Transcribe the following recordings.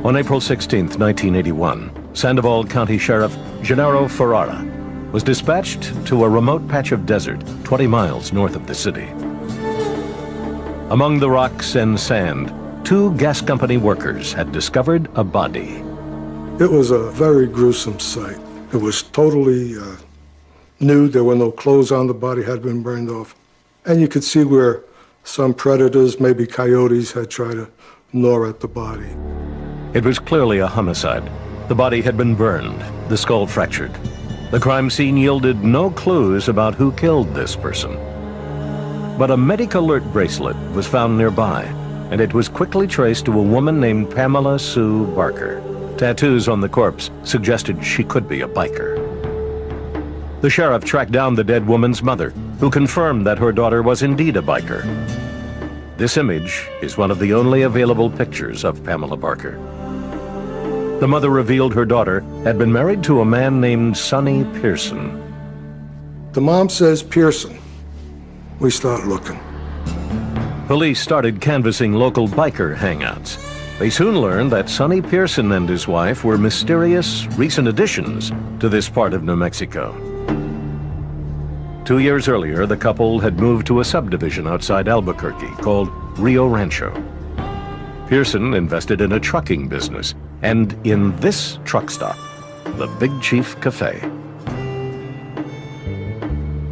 On April 16, 1981, Sandoval County Sheriff Gennaro Ferrara was dispatched to a remote patch of desert 20 miles north of the city. Among the rocks and sand, 2 gas company workers had discovered a body. It was a very gruesome sight. It was totally nude. There were no clothes on. The body had been burned off. And you could see where some predators, maybe coyotes, had tried to gnaw at the body. It was clearly a homicide. The body had been burned, the skull fractured. The crime scene yielded no clues about who killed this person. But a Medic Alert bracelet was found nearby, and it was quickly traced to a woman named Pamela Sue Barker. Tattoos on the corpse suggested she could be a biker. The sheriff tracked down the dead woman's mother, who confirmed that her daughter was indeed a biker. This image is one of the only available pictures of Pamela Barker. The mother revealed her daughter had been married to a man named Sonny Pearson. The mom says Pearson. We start looking. Police started canvassing local biker hangouts. They soon learned that Sonny Pearson and his wife were mysterious recent additions to this part of New Mexico. 2 years earlier, the couple had moved to a subdivision outside Albuquerque called Rio Rancho. Pearson invested in a trucking business, and in this truck stop, the Big Chief Cafe.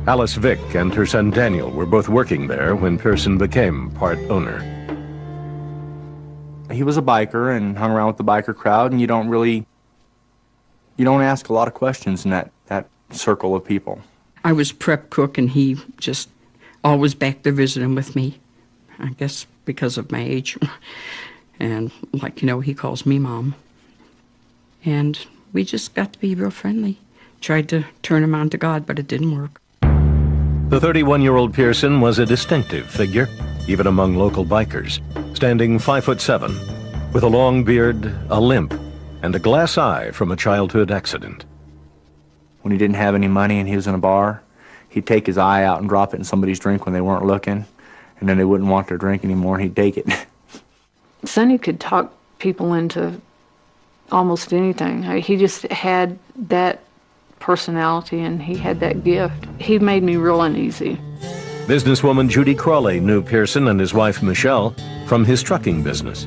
Alice Vick and her son Daniel were both working there when Pearson became part owner. He was a biker and hung around with the biker crowd, and you don't ask a lot of questions in that circle of people. I was prep cook, and he just always back there visiting with me, I guess because of my age. And he calls me Mom. And we just got to be real friendly. Tried to turn him on to God, but it didn't work. The 31-year-old Pearson was a distinctive figure, even among local bikers, standing 5'7", with a long beard, a limp, and a glass eye from a childhood accident. When he didn't have any money and he was in a bar, he'd take his eye out and drop it in somebody's drink when they weren't looking, and then they wouldn't want their drink anymore, and he'd take it. Sonny could talk people into almost anything. He just had that personality, and he had that gift. He made me real uneasy. Businesswoman Judy Crawley knew Pearson and his wife Michelle from his trucking business.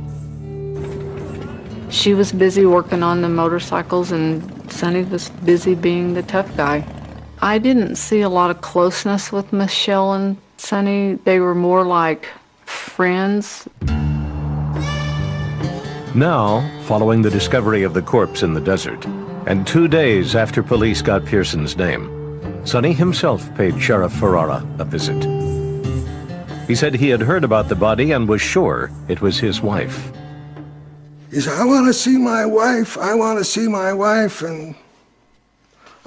She was busy working on the motorcycles, and Sonny was busy being the tough guy. I didn't see a lot of closeness with Michelle and Sonny. They were more like friends. Now, following the discovery of the corpse in the desert, and 2 days after police got Pearson's name, Sonny himself paid Sheriff Ferrara a visit. He said he had heard about the body and was sure it was his wife. He said, I want to see my wife. I want to see my wife. And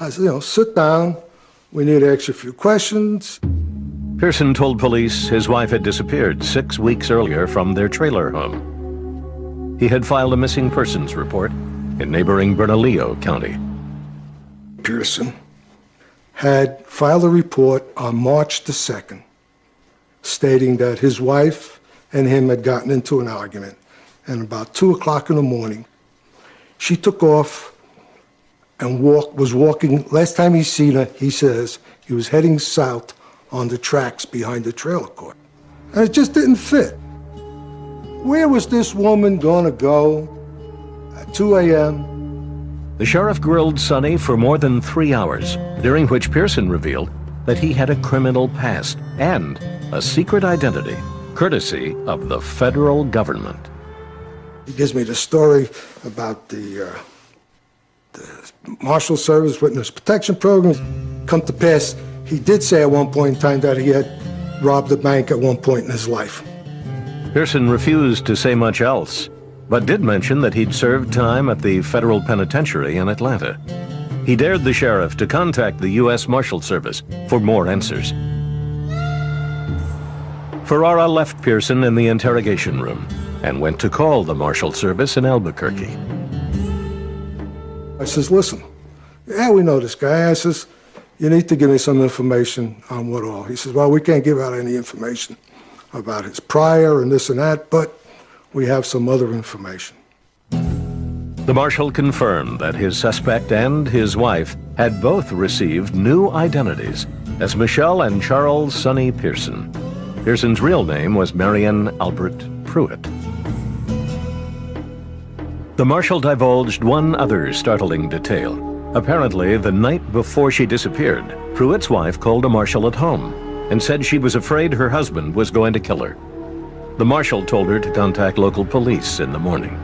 I said, sit down. We need to ask you a few questions. Pearson told police his wife had disappeared 6 weeks earlier from their trailer home. He had filed a missing persons report in neighboring Bernalillo County. Pearson had filed a report on March the 2nd, stating that his wife and him had gotten into an argument. And about 2 o'clock in the morning, she took off and was walking. Last time he seen her, he says, he was heading south on the tracks behind the trailer court. And it just didn't fit. Where was this woman going to go at 2 a.m.? The sheriff grilled Sonny for more than 3 hours, during which Pearson revealed that he had a criminal past and a secret identity, courtesy of the federal government. He gives me the story about the Marshal Service Witness Protection Program. Come to pass, he did say at one point in time that he had robbed a bank at one point in his life. Pearson refused to say much else, but did mention that he'd served time at the federal penitentiary in Atlanta. He dared the sheriff to contact the U.S. Marshal Service for more answers. Ferrara left Pearson in the interrogation room and went to call the Marshal Service in Albuquerque. I says, listen, yeah, we know this guy. I says, you need to give me some information on what all. He says, well, we can't give out any information about his prior and this and that, but we have some other information. The marshal confirmed that his suspect and his wife had both received new identities as Michelle and Charles Sonny Pearson. Pearson's real name was Marion Albert Pruett. The marshal divulged one other startling detail. Apparently, the night before she disappeared, Pruett's wife called a marshal at home and said she was afraid her husband was going to kill her. The marshal told her to contact local police in the morning.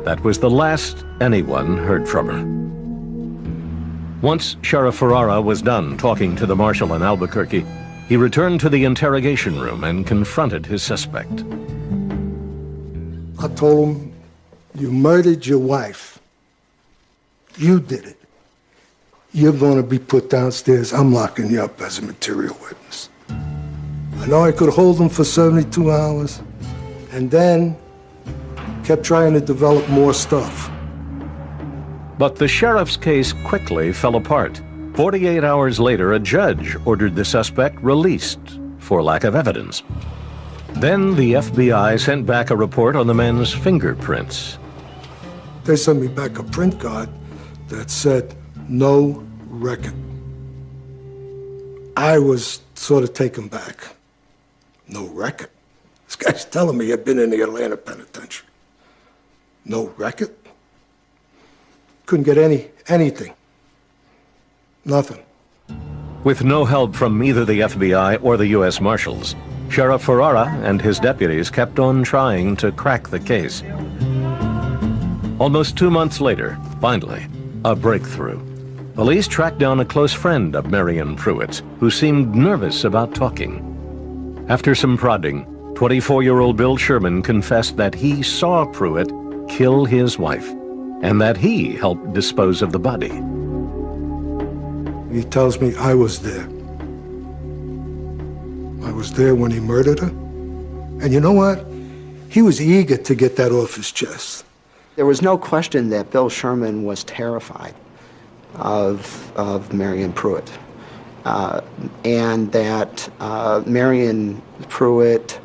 That was the last anyone heard from her. Once Sheriff Ferrara was done talking to the marshal in Albuquerque, he returned to the interrogation room and confronted his suspect. I told him, you murdered your wife. You did it. You're going to be put downstairs. I'm locking you up as a material witness. I know I could hold him for 72 hours, and then kept trying to develop more stuff. But the sheriff's case quickly fell apart. 48 hours later, a judge ordered the suspect released for lack of evidence. Then the FBI sent back a report on the man's fingerprints. They sent me back a print card that said, no record. I was sort of taken back. No record? This guy's telling me I've been in the Atlanta penitentiary. No record? Couldn't get anything. Nothing. With no help from either the FBI or the U.S. Marshals, Sheriff Ferrara and his deputies kept on trying to crack the case. Almost 2 months later, finally, a breakthrough. Police tracked down a close friend of Marion Pruett's who seemed nervous about talking. After some prodding, 24-year-old Bill Sherman confessed that he saw Pruett kill his wife and that he helped dispose of the body. He tells me I was there. I was there when he murdered her. And you know what? He was eager to get that off his chest. There was no question that Bill Sherman was terrified of Marion Pruett. And that Marion Pruett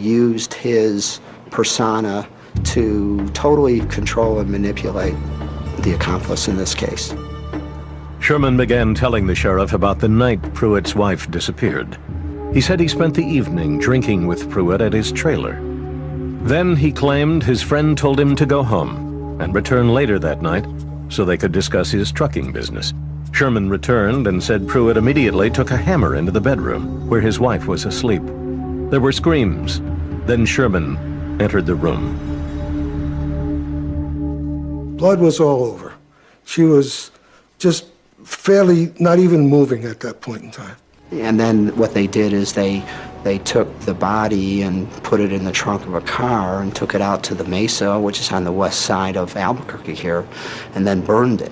used his persona to totally control and manipulate the accomplice in this case. Sherman began telling the sheriff about the night Pruett's wife disappeared. He said he spent the evening drinking with Pruett at his trailer. Then he claimed his friend told him to go home and return later that night so they could discuss his trucking business. Sherman returned and said Pruett immediately took a hammer into the bedroom where his wife was asleep. There were screams. Then Sherman entered the room. Blood was all over. She was just fairly not even moving at that point in time. And then what they did is they took the body and put it in the trunk of a car and took it out to the Mesa, which is on the west side of Albuquerque here, and then burned it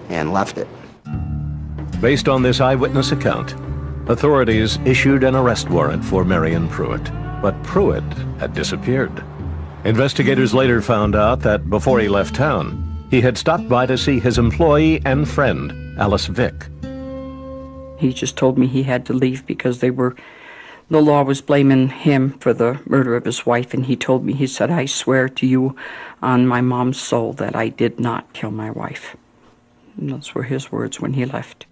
and left it. Based on this eyewitness account, authorities issued an arrest warrant for Marion Pruett, but Pruett had disappeared. Investigators later found out that before he left town, he had stopped by to see his employee and friend, Alice Vick. He just told me he had to leave because the law was blaming him for the murder of his wife, and he told me, he said, I swear to you on my mom's soul that I did not kill my wife. And those were his words when he left.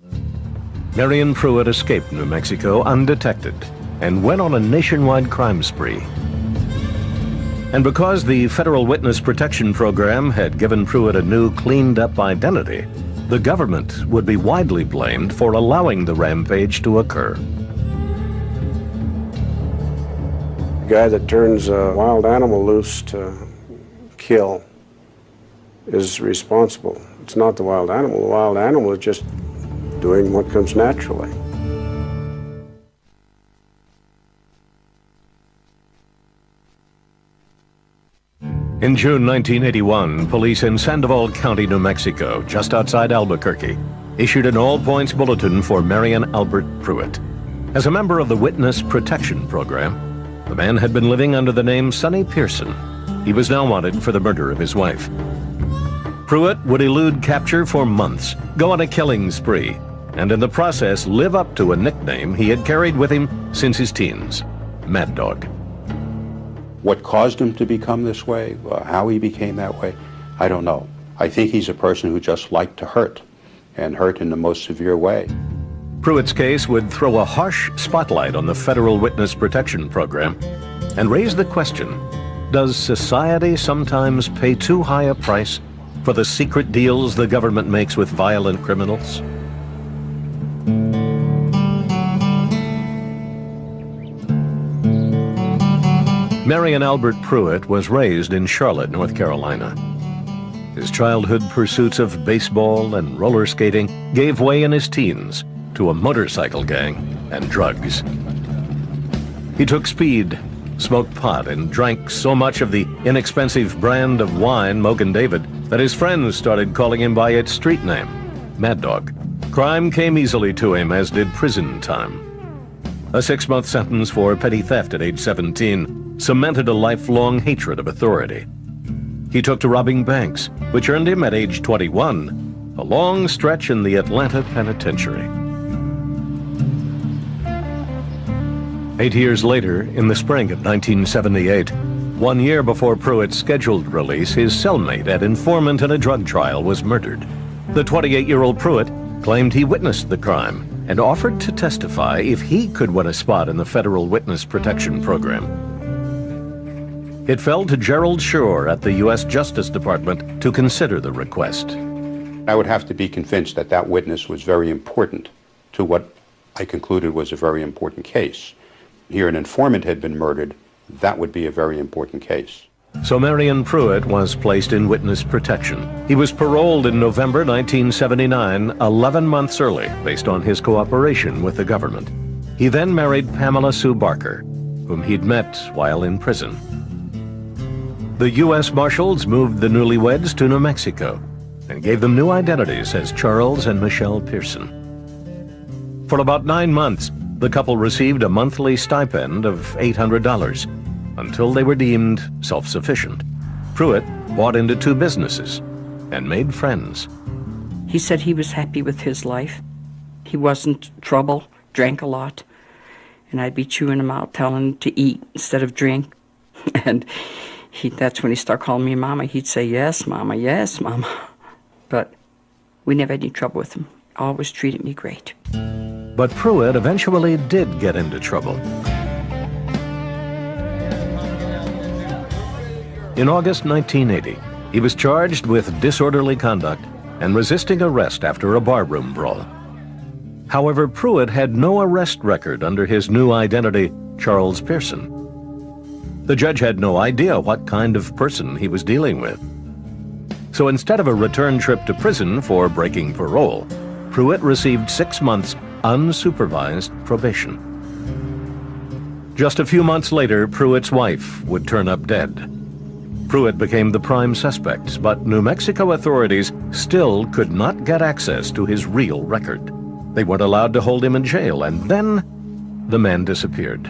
Marion Pruett escaped New Mexico undetected and went on a nationwide crime spree. And because the Federal Witness Protection Program had given Pruett a new cleaned-up identity, the government would be widely blamed for allowing the rampage to occur. The guy that turns a wild animal loose to kill is responsible. It's not the wild animal. The wild animal is just doing what comes naturally. In June 1981, police in Sandoval County, New Mexico, just outside Albuquerque, issued an all-points bulletin for Marion Albert Pruett. As a member of the Witness Protection Program, the man had been living under the name Sonny Pearson. He was now wanted for the murder of his wife. Pruett would elude capture for months, go on a killing spree, and in the process live up to a nickname he had carried with him since his teens, Mad Dog. What caused him to become this way, how he became that way, I don't know. I think he's a person who just liked to hurt, and hurt in the most severe way. Pruett's case would throw a harsh spotlight on the federal witness protection program and raise the question, does society sometimes pay too high a price for the secret deals the government makes with violent criminals? Marion Albert Pruett was raised in Charlotte, North Carolina. His childhood pursuits of baseball and roller skating gave way in his teens to a motorcycle gang and drugs. He took speed, smoked pot, and drank so much of the inexpensive brand of wine, Mogan David, that his friends started calling him by its street name, Mad Dog. Crime came easily to him, as did prison time. A 6-month sentence for petty theft at age 17 cemented a lifelong hatred of authority. He took to robbing banks, which earned him at age 21 a long stretch in the Atlanta penitentiary. 8 years later, in the spring of 1978, 1 year before Pruett's scheduled release, his cellmate and informant in a drug trial was murdered. The 28-year-old Pruett claimed he witnessed the crime and offered to testify if he could win a spot in the federal witness protection program. It fell to Gerald Shore at the U.S. Justice Department to consider the request. I would have to be convinced that that witness was very important to what I concluded was a very important case. Here an informant had been murdered, that would be a very important case. So Marion Pruett was placed in witness protection. He was paroled in November 1979, 11 months early, based on his cooperation with the government. He then married Pamela Sue Barker, whom he'd met while in prison. The U.S. Marshals moved the newlyweds to New Mexico and gave them new identities as Charles and Michelle Pearson. For about 9 months, the couple received a monthly stipend of $800 until they were deemed self-sufficient. Pruett bought into 2 businesses and made friends. He said he was happy with his life. He wasn't trouble, drank a lot, and I'd be chewing him out, telling him to eat instead of drink. And that's when he started calling me Mama. He'd say, yes, Mama, yes, Mama. But we never had any trouble with him. Always treated me great. But Pruett eventually did get into trouble. In August 1980, he was charged with disorderly conduct and resisting arrest after a barroom brawl. However, Pruett had no arrest record under his new identity, Charles Pearson. The judge had no idea what kind of person he was dealing with. So instead of a return trip to prison for breaking parole, Pruett received 6 months unsupervised probation. Just a few months later, Pruett's wife would turn up dead. Pruett became the prime suspect, but New Mexico authorities still could not get access to his real record. They weren't allowed to hold him in jail, and then the man disappeared.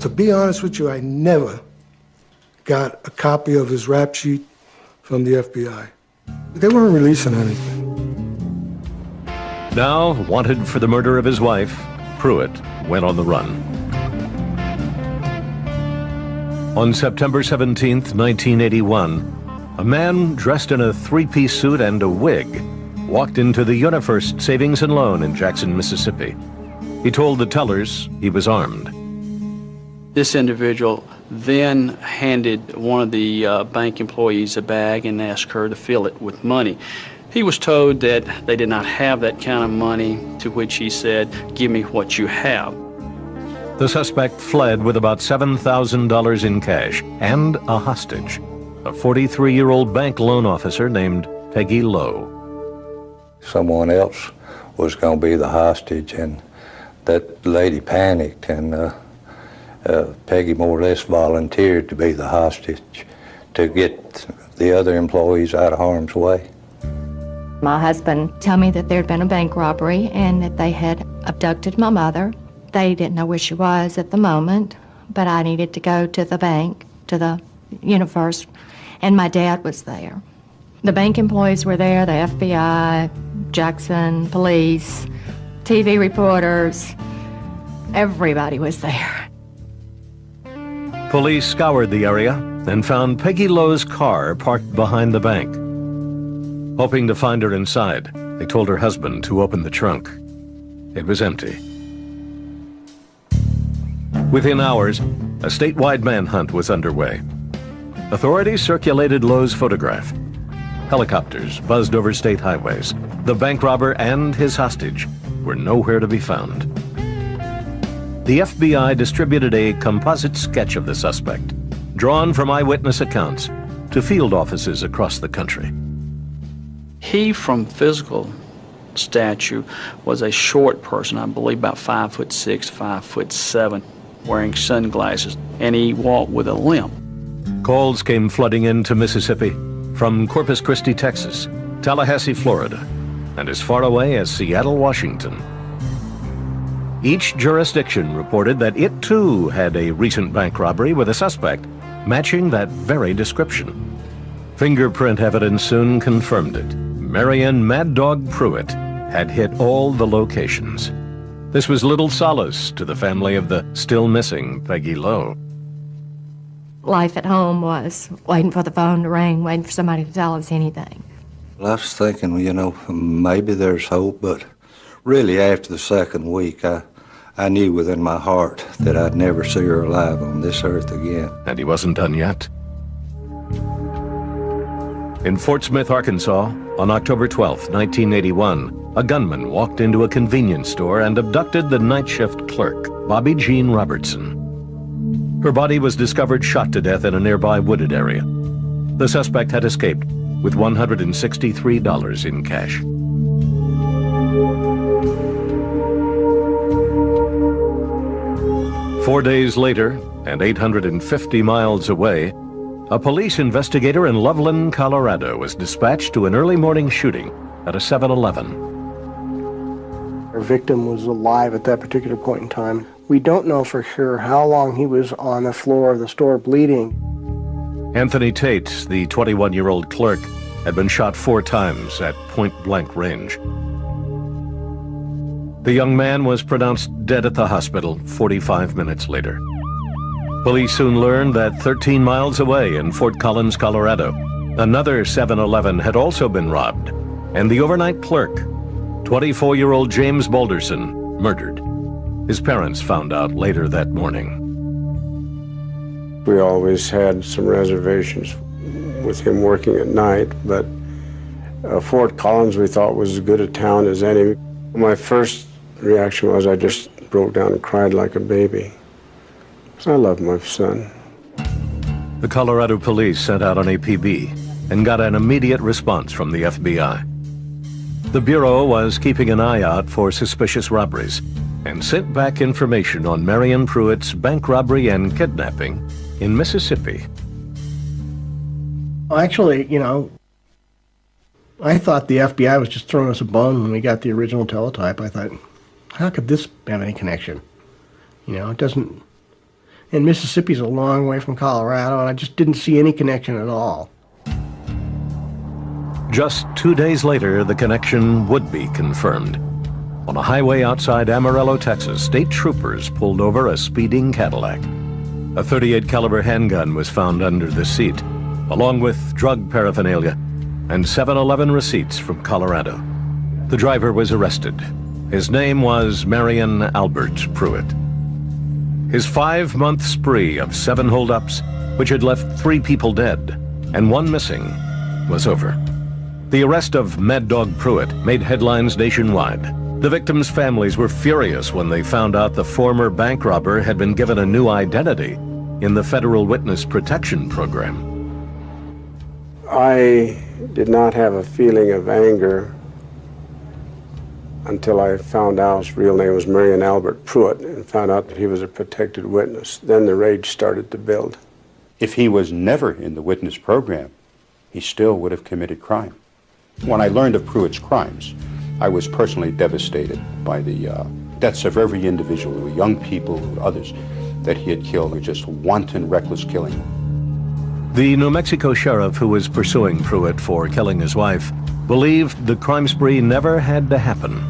To be honest with you, I never got a copy of his rap sheet from the FBI. They weren't releasing anything. Now, wanted for the murder of his wife, Pruett went on the run. On September 17th, 1981, a man dressed in a 3-piece suit and a wig walked into the UniFirst Savings and Loan in Jackson, Mississippi. He told the tellers he was armed. This individual then handed one of the bank employees a bag and asked her to fill it with money. He was told that they did not have that kind of money, to which he said, "Give me what you have." The suspect fled with about $7,000 in cash and a hostage, a 43-year-old bank loan officer named Peggy Lowe. Someone else was going to be the hostage, and that lady panicked, and Peggy more or less volunteered to be the hostage to get the other employees out of harm's way. My husband told me that there had been a bank robbery and that they had abducted my mother. They didn't know where she was at the moment, but I needed to go to the bank, to the UniFirst, and my dad was there. The bank employees were there, the FBI, Jackson police, TV reporters, everybody was there. Police scoured the area and found Peggy Lowe's car parked behind the bank. Hoping to find her inside, they told her husband to open the trunk. It was empty. Within hours, a statewide manhunt was underway. Authorities circulated Lowe's photograph. Helicopters buzzed over state highways. The bank robber and his hostage were nowhere to be found. The FBI distributed a composite sketch of the suspect, drawn from eyewitness accounts, to field offices across the country. He, from physical stature, was a short person, I believe about 5'6", 5'7", wearing sunglasses, and he walked with a limp. Calls came flooding into Mississippi from Corpus Christi, Texas, Tallahassee, Florida, and as far away as Seattle, Washington. Each jurisdiction reported that it too had a recent bank robbery with a suspect matching that very description. Fingerprint evidence soon confirmed it. Marion Mad Dog Pruett had hit all the locations. This was little solace to the family of the still missing Peggy Lowe. Life at home was waiting for the phone to ring, waiting for somebody to tell us anything. I was thinking, maybe there's hope, but really after the second week, I knew within my heart that I'd never see her alive on this earth again. And he wasn't done yet. In Fort Smith, Arkansas, on October 12, 1981, a gunman walked into a convenience store and abducted the night shift clerk, Bobby Jean Robertson. Her body was discovered shot to death in a nearby wooded area. The suspect had escaped with $163 in cash. Four days later, and 850 miles away, a police investigator in Loveland, Colorado was dispatched to an early morning shooting at a 7-Eleven. Our victim was alive at that particular point in time. We don't know for sure how long he was on the floor of the store bleeding. Anthony Tate, the 21-year-old clerk, had been shot 4 times at point-blank range. The young man was pronounced dead at the hospital 45 minutes later. Police soon learned that 13 miles away in Fort Collins, Colorado, another 7-Eleven had also been robbed, and the overnight clerk, 24-year-old James Balderson, murdered. His parents found out later that morning. We always had some reservations with him working at night, but Fort Collins we thought was as good a town as any. My first reaction was I just broke down and cried like a baby. Because I love my son. The Colorado police sent out an APB and got an immediate response from the FBI. The Bureau was keeping an eye out for suspicious robberies and sent back information on Marion Pruett's bank robbery and kidnapping in Mississippi. Actually, I thought the FBI was just throwing us a bone when we got the original teletype. I thought, how could this have any connection? It doesn't. And Mississippi's a long way from Colorado, and I just didn't see any connection at all. Just 2 days later, the connection would be confirmed. On a highway outside Amarillo, Texas, state troopers pulled over a speeding Cadillac. A .38 caliber handgun was found under the seat, along with drug paraphernalia and 7-Eleven receipts from Colorado. The driver was arrested. His name was Marion Albert Pruett. His 5-month spree of 7 holdups, which had left 3 people dead and 1 missing, was over. The arrest of Mad Dog Pruett made headlines nationwide. The victims' families were furious when they found out the former bank robber had been given a new identity in the Federal Witness Protection Program. I did not have a feeling of anger until I found out his real name was Marion Albert Pruett and found out that he was a protected witness. Then the rage started to build. If he was never in the witness program, he still would have committed crime. When I learned of Pruett's crimes, I was personally devastated by the deaths of every individual, young people, others, that he had killed, just wanton, reckless killing. The New Mexico sheriff who was pursuing Pruett for killing his wife believed the crime spree never had to happen.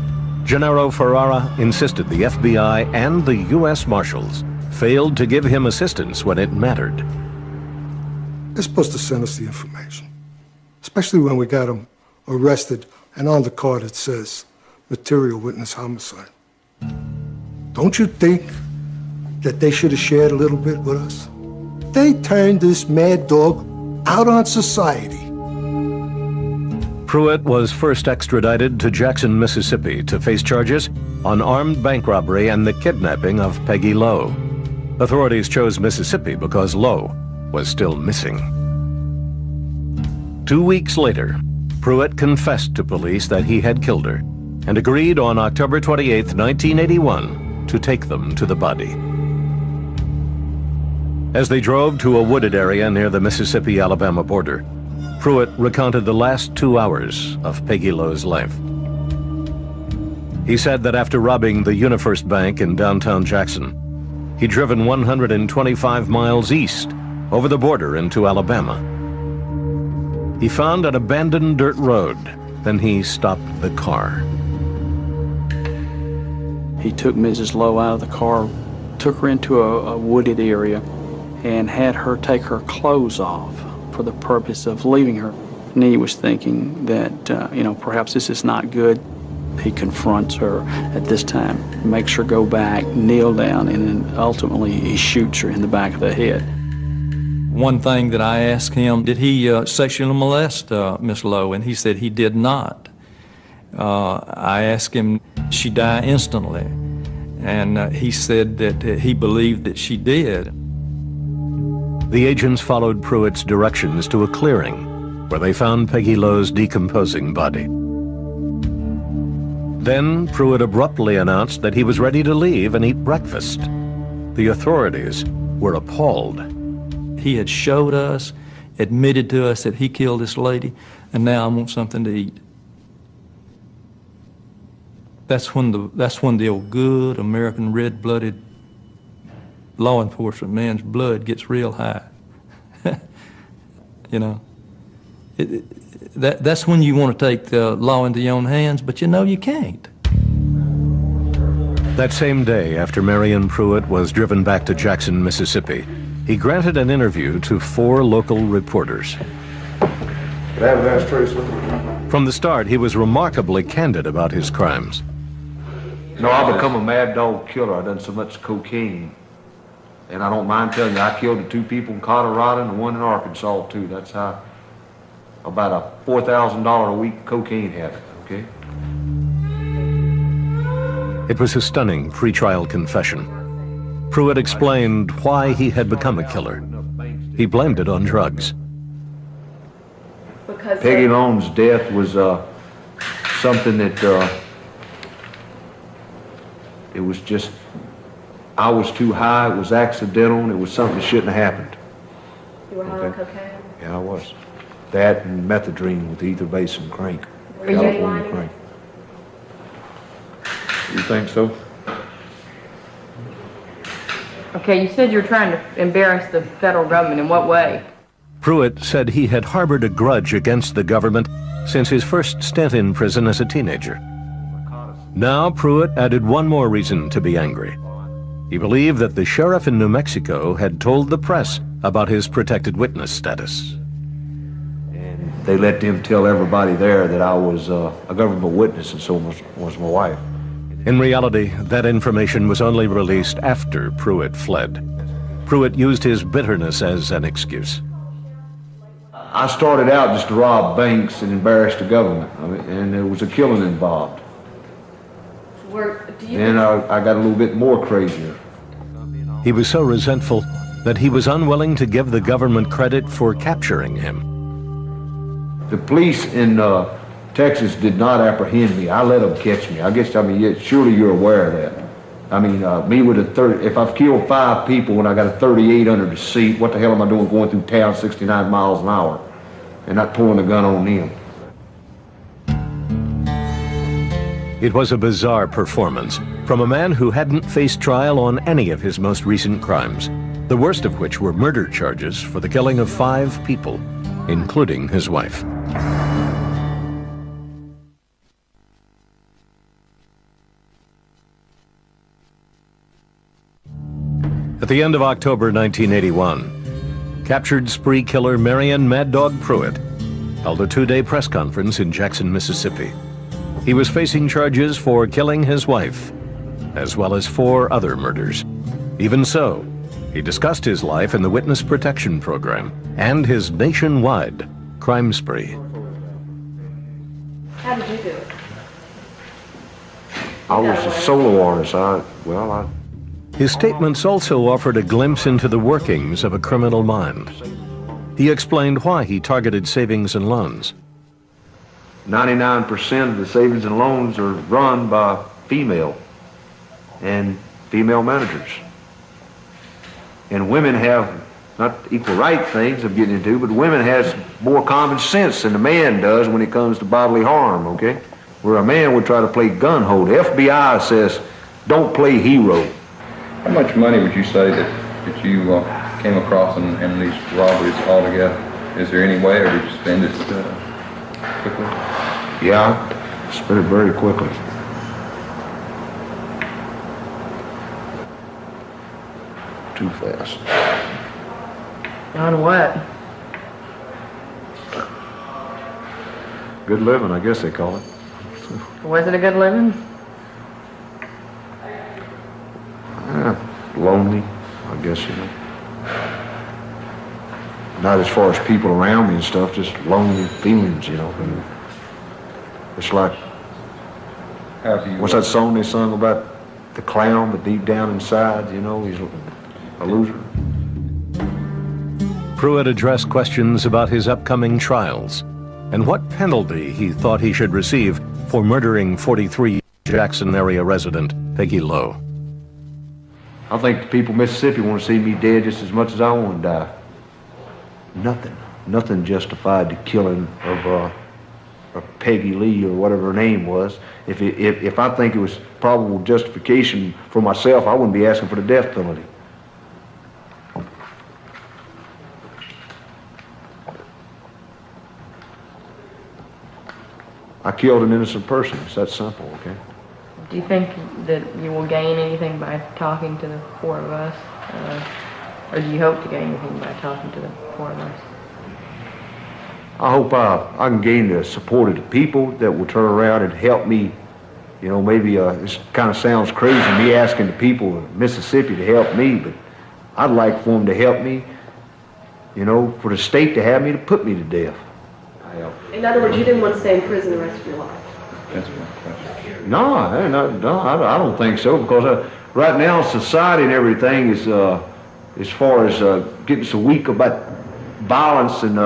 Gennaro Ferrara insisted the FBI and the U.S. Marshals failed to give him assistance when it mattered. They're supposed to send us the information, especially when we got him arrested and on the card it says material witness homicide. Don't you think that they should have shared a little bit with us? They turned this mad dog out on society. Pruett was first extradited to Jackson, Mississippi to face charges on armed bank robbery and the kidnapping of Peggy Lowe. Authorities chose Mississippi because Lowe was still missing. 2 weeks later, Pruett confessed to police that he had killed her and agreed on October 28, 1981, to take them to the body. As they drove to a wooded area near the Mississippi-Alabama border, Pruett recounted the last 2 hours of Peggy Lowe's life. He said that after robbing the UniFirst Bank in downtown Jackson, he'd driven 125 miles east over the border into Alabama. He found an abandoned dirt road, then he stopped the car. He took Mrs. Lowe out of the car, took her into a wooded area, and had her take her clothes off for the purpose of leaving her. And he was thinking that, perhaps this is not good. He confronts her at this time, makes her go back, kneel down, and then ultimately he shoots her in the back of the head. One thing that I asked him, did he sexually molest Miss Lowe? And he said he did not. I asked him, did she die instantly? And he said that he believed that she did. The agents followed Pruett's directions to a clearing where they found Peggy Lowe's decomposing body. Then Pruett abruptly announced that he was ready to leave and eat breakfast. The authorities were appalled. He had showed us, admitted to us that he killed this lady, and now I want something to eat. That's when the old good American red-blooded law enforcement man's blood gets real high. That's when you want to take the law into your own hands, but you can't. That same day, after Marion Pruett was driven back to Jackson, Mississippi, he granted an interview to 4 local reporters. From the start, he was remarkably candid about his crimes. I've become a mad dog killer. I've done so much cocaine. And I don't mind telling you, I killed the 2 people in Colorado and the 1 in Arkansas, too. That's how about a $4,000 a week cocaine habit, okay? It was a stunning pretrial confession. Pruett explained why he had become a killer. He blamed it on drugs. Peggy Lowe's death was something that it was just, I was too high, it was accidental, and it was something that shouldn't have happened. You were high on cocaine? Yeah, I was. That and methadone with ether base and crank. Were you California crank. You think so? Okay, you said you were trying to embarrass the federal government. In what way? Pruett said he had harbored a grudge against the government since his first stint in prison as a teenager. Now Pruett added one more reason to be angry. He believed that the sheriff in New Mexico had told the press about his protected witness status. And they let them tell everybody there that I was a government witness, and so was my wife. In reality, that information was only released after Pruett fled. Pruett used his bitterness as an excuse. I started out just to rob banks and embarrass the government, and there was a killing involved. Then I got a little bit more crazier. He was so resentful that he was unwilling to give the government credit for capturing him. The police in Texas did not apprehend me. I let them catch me. Surely you're aware of that. Me with if I've killed 5 people and I got a 38 under the seat, what the hell am I doing going through town 69 miles an hour and not pulling a gun on them? It was a bizarre performance from a man who hadn't faced trial on any of his most recent crimes, the worst of which were murder charges for the killing of 5 people, including his wife. At the end of October 1981, captured spree killer Marion Mad Dog Pruett held a two-day press conference in Jackson, Mississippi. He was facing charges for killing his wife, as well as 4 other murders. Even so, he discussed his life in the Witness Protection Program and his nationwide crime spree. How did you do it? I was a solo artist. His statements also offered a glimpse into the workings of a criminal mind. He explained why he targeted savings and loans. 99% of the savings and loans are run by female and female managers. And women have, not equal right things I'm getting into, but women has more common sense than a man does when it comes to bodily harm, okay? Where a man would try to play gun-ho. The FBI says, don't play hero. How much money would you say that you came across in these robberies altogether? Is there any way, or did you spend it quickly? Yeah, I spent it very quickly. Too fast. On what? Good living, I guess they call it. Was it a good living? Lonely, I guess, you know. Not as far as people around me and stuff, just lonely feelings, you know. It's like, what's that song they sung about the clown, but deep down inside, you know, he's a loser. Pruett addressed questions about his upcoming trials and what penalty he thought he should receive for murdering 43 Jackson area resident Peggy Lowe. I think the people of Mississippi want to see me dead just as much as I want to die. Nothing justified the killing of Peggy Lee or whatever her name was. If I think it was probable justification for myself, I wouldn't be asking for the death penalty. I killed an innocent person. It's that simple, okay? Do you think that you will gain anything by talking to the 4 of us? Or do you hope to gain anything by talking to the 4 of us? I hope I can gain the support of the people that will turn around and help me. You know, maybe this kind of sounds crazy, me asking the people of Mississippi to help me, but I'd like for them to help me, you know, for the state to have me to put me to death. In other words, you didn't want to stay in prison the rest of your life? That's my question. No, I don't think so, because right now society and everything is, as far as getting so weak about violence and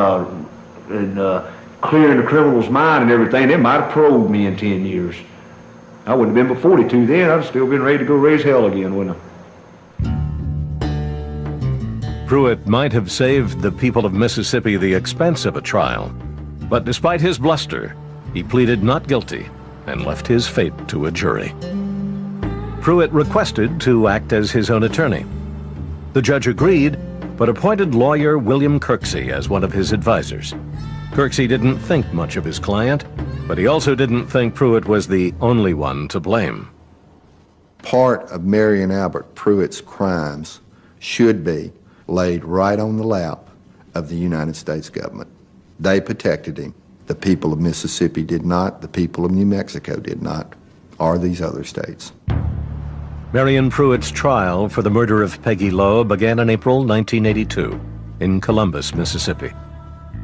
clearing the criminal's mind and everything, they might have probed me in 10 years. I wouldn't have been but 42 then. I'd have still been ready to go raise hell again, wouldn't I? Pruett might have saved the people of Mississippi the expense of a trial, but despite his bluster, he pleaded not guilty and left his fate to a jury. Pruett requested to act as his own attorney. The judge agreed, but appointed lawyer William Kirksey as one of his advisors. Kirksey didn't think much of his client, but he also didn't think Pruett was the only one to blame. Part of Marion Albert Pruett's crimes should be laid right on the lap of the United States government. They protected him. The people of Mississippi did not. The people of New Mexico did not, or these other states. Marion Pruett's trial for the murder of Peggy Lowe began in April 1982 in Columbus, Mississippi.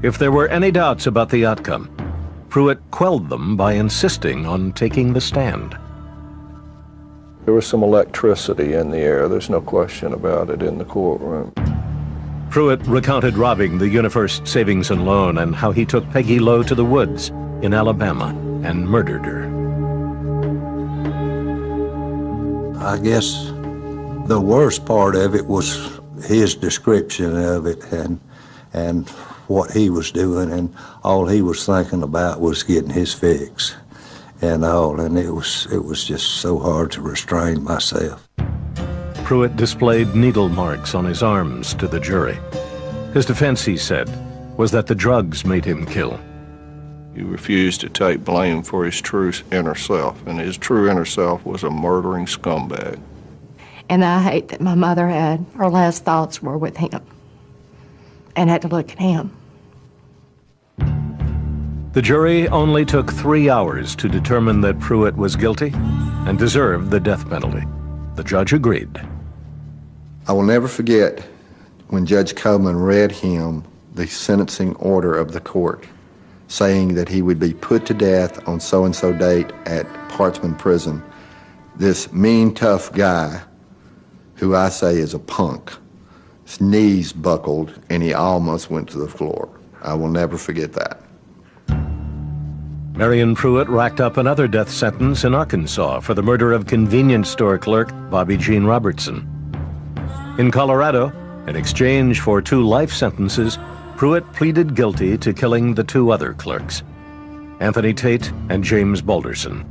If there were any doubts about the outcome, Pruett quelled them by insisting on taking the stand. There was some electricity in the air, there's no question about it, in the courtroom. Pruett recounted robbing the UniFirst Savings and Loan and how he took Peggy Lowe to the woods in Alabama and murdered her. I guess the worst part of it was his description of it and what he was doing, and all he was thinking about was getting his fix and all, and it was just so hard to restrain myself. Pruett displayed needle marks on his arms to the jury. His defense, he said, was that the drugs made him kill. He refused to take blame for his true inner self, and his true inner self was a murdering scumbag. And I hate that my mother had her last thoughts were with him and had to look at him. The jury only took 3 hours to determine that Pruett was guilty and deserved the death penalty. The judge agreed. I will never forget when Judge Coleman read him the sentencing order of the court, saying that he would be put to death on so-and-so date at Parchman Prison. This mean, tough guy, who I say is a punk, his knees buckled and he almost went to the floor. I will never forget that. Marion Pruett racked up another death sentence in Arkansas for the murder of convenience store clerk Bobby Jean Robertson. In Colorado, in exchange for 2 life sentences, Pruett pleaded guilty to killing the 2 other clerks, Anthony Tate and James Balderson.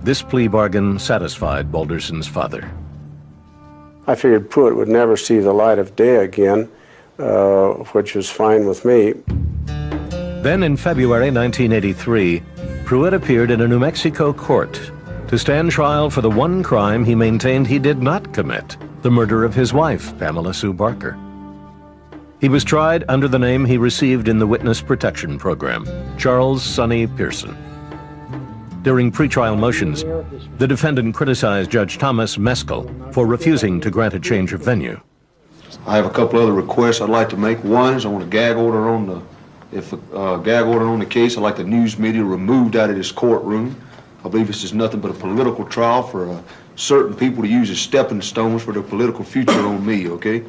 This plea bargain satisfied Balderson's father. I figured Pruett would never see the light of day again, which was fine with me. Then in February 1983, Pruett appeared in a New Mexico court to stand trial for the one crime he maintained he did not commit, the murder of his wife, Pamela Sue Barker. He was tried under the name he received in the Witness Protection Program, Charles Sonny Pearson. During pretrial motions, the defendant criticized Judge Thomas Meskel for refusing to grant a change of venue. I have a couple other requests I'd like to make. One is I want a gag order on the, gag order on the case. I'd like the news media removed out of this courtroom. I believe this is nothing but a political trial for certain people to use as stepping stones for their political future on me, okay?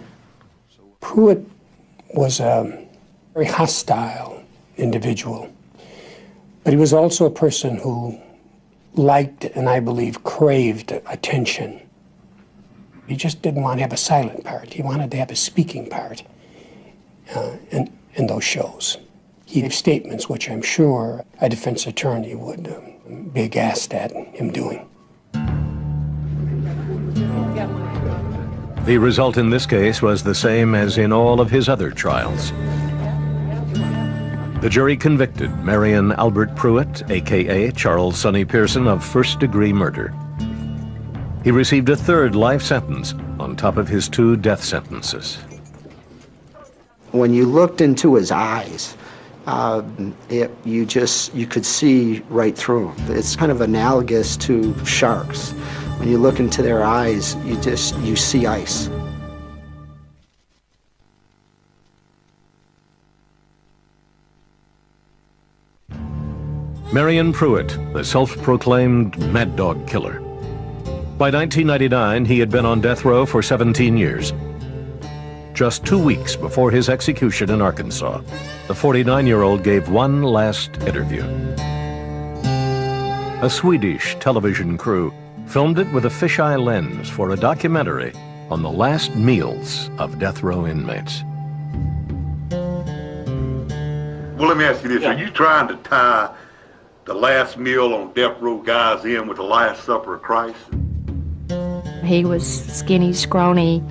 Pruett was a very hostile individual, but he was also a person who liked and I believe craved attention. He just didn't want to have a silent part. He wanted to have a speaking part in those shows. He gave statements which I'm sure a defense attorney would be aghast at him doing. The result in this case was the same as in all of his other trials. The jury convicted Marion Albert Pruett, a.k.a. Charles Sonny Pearson, of first-degree murder. He received a 3rd life sentence on top of his 2 death sentences. When you looked into his eyes, you could see right through them. It's kind of analogous to sharks. When you look into their eyes, you see ice. Marion Pruett, the self-proclaimed mad dog killer. By 1999, he had been on death row for 17 years. Just 2 weeks before his execution in Arkansas, the 49-year-old gave one last interview. A Swedish television crew filmed it with a fisheye lens for a documentary on the last meals of death row inmates. Well, let me ask you this. Are you trying to tie the last meal on death row guys in with the Last Supper of Christ? He was skinny, scrawny,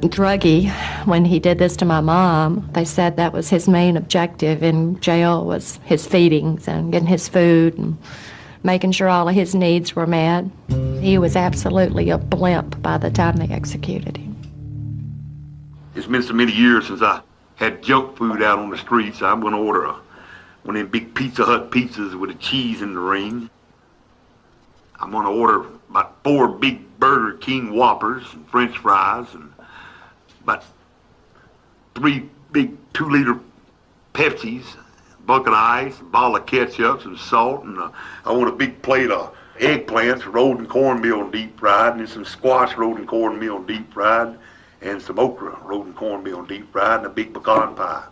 druggy when he did this to my mom. They said that was his main objective in jail, was his feedings and getting his food and making sure all of his needs were met. He was absolutely a blimp by the time they executed him. It's been so many years since I had junk food out on the streets. I'm going to order one of them big Pizza Hut pizzas with a cheese in the ring. I'm going to order about 4 big Burger King Whoppers and French fries and about 3 big 2-liter Pepsis, a bucket of ice, a bottle of ketchup, some salt, and I want a big plate of eggplants rolled in cornmeal and deep fried, and then some squash rolled in cornmeal and deep fried, and some okra rolled in cornmeal and deep fried, and a big pecan pie.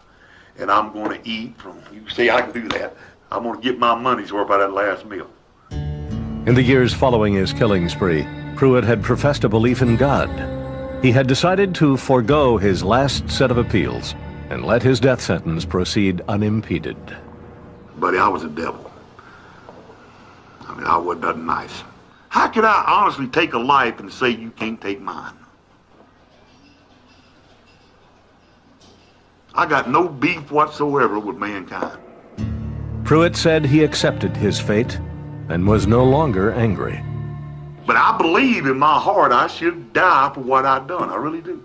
And I'm going to eat from, you see, I can do that. I'm going to get my money's worth out of that last meal. In the years following his killing spree, Pruett had professed a belief in God. He had decided to forego his last set of appeals and let his death sentence proceed unimpeded. Buddy, I was a devil. I mean, I wasn't nothing nice. How could I honestly take a life and say you can't take mine? I got no beef whatsoever with mankind. Pruett said he accepted his fate and was no longer angry. But I believe in my heart I should die for what I've done. I really do.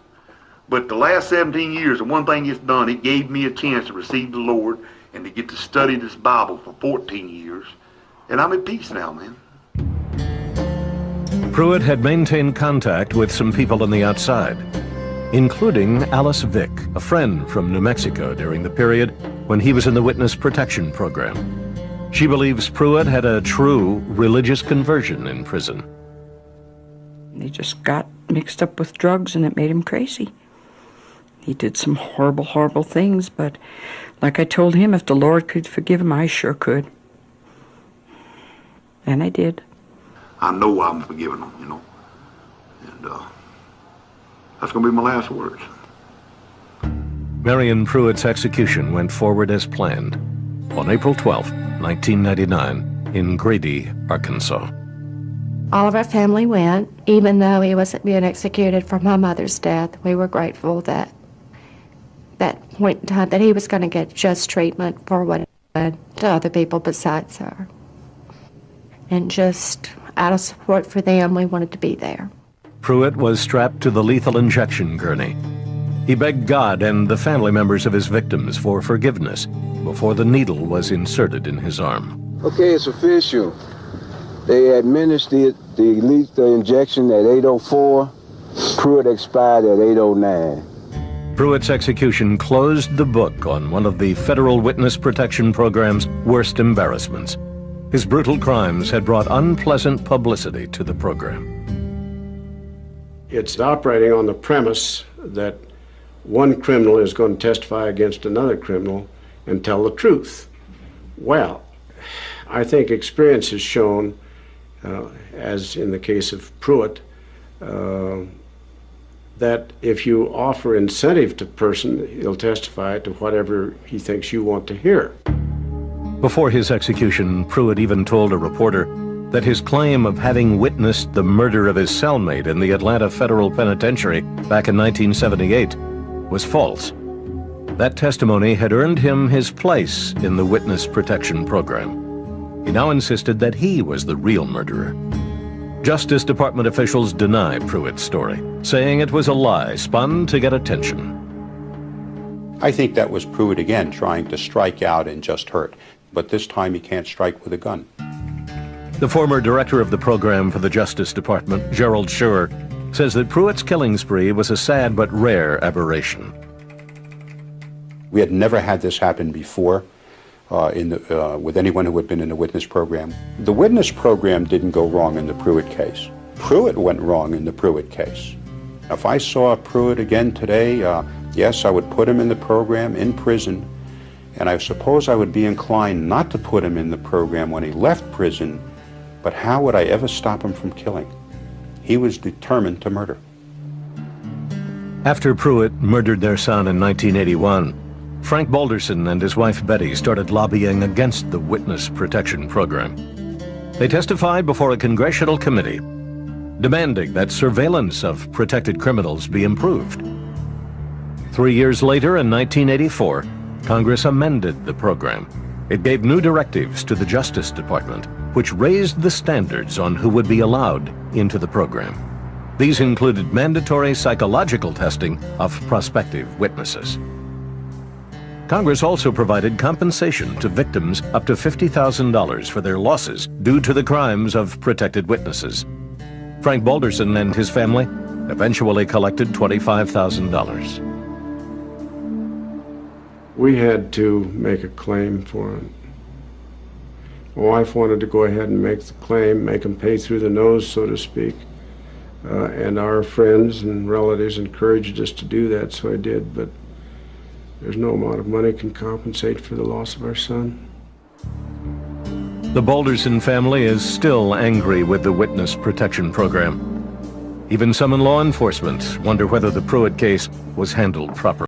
But the last 17 years, the one thing it's done, it gave me a chance to receive the Lord and to get to study this Bible for 14 years. And I'm at peace now, man. Pruett had maintained contact with some people on the outside, including Alice Vick, a friend from New Mexico during the period when he was in the Witness Protection Program. She believes Pruett had a true religious conversion in prison. He just got mixed up with drugs and it made him crazy. He did some horrible, horrible things, but like I told him, if the Lord could forgive him, I sure could. And I did. I know I'm forgiving them, you know. And that's going to be my last words. Marion Pruett's execution went forward as planned on April 12, 1999, in Grady, Arkansas. All of our family went, even though he wasn't being executed for my mother's death. We were grateful that point in time that he was going to get just treatment for what he did to other people besides her. And just out of support for them, we wanted to be there. Pruett was strapped to the lethal injection gurney. He begged God and the family members of his victims for forgiveness before the needle was inserted in his arm. Okay, it's official. They administered the lethal injection at 8:04. Pruett expired at 8:09. Pruett's execution closed the book on one of the Federal Witness Protection Program's worst embarrassments. His brutal crimes had brought unpleasant publicity to the program. It's operating on the premise that one criminal is going to testify against another criminal and tell the truth. Well, I think experience has shown, as in the case of Pruett, that if you offer incentive to a person, he'll testify to whatever he thinks you want to hear. Before his execution, Pruett even told a reporter that his claim of having witnessed the murder of his cellmate in the Atlanta Federal Penitentiary back in 1978 was false. That testimony had earned him his place in the Witness Protection Program. He now insisted that he was the real murderer. Justice Department officials deny Pruett's story, saying it was a lie spun to get attention. I think that was Pruett again trying to strike out and just hurt, but this time he can't strike with a gun. The former director of the program for the Justice Department, Gerald Schur, says that Pruett's killing spree was a sad but rare aberration. We had never had this happen before with anyone who had been in the witness program. The witness program didn't go wrong in the Pruett case. Pruett went wrong in the Pruett case. If I saw Pruett again today, yes, I would put him in the program in prison, and I suppose I would be inclined not to put him in the program when he left prison, but how would I ever stop him from killing? He was determined to murder. After Pruett murdered their son in 1981, Frank Balderson and his wife Betty started lobbying against the Witness Protection Program. They testified before a congressional committee, demanding that surveillance of protected criminals be improved. 3 years later, in 1984, Congress amended the program. It gave new directives to the Justice Department, which raised the standards on who would be allowed into the program. These included mandatory psychological testing of prospective witnesses. Congress also provided compensation to victims up to $50,000 for their losses due to the crimes of protected witnesses. Frank Balderson and his family eventually collected $25,000. We had to make a claim for him. My wife wanted to go ahead and make the claim, make him pay through the nose, so to speak. And our friends and relatives encouraged us to do that, so I did, but there's no amount of money can compensate for the loss of our son. The Balderson family is still angry with the Witness Protection Program. Even some in law enforcement wonder whether the Pruett case was handled properly.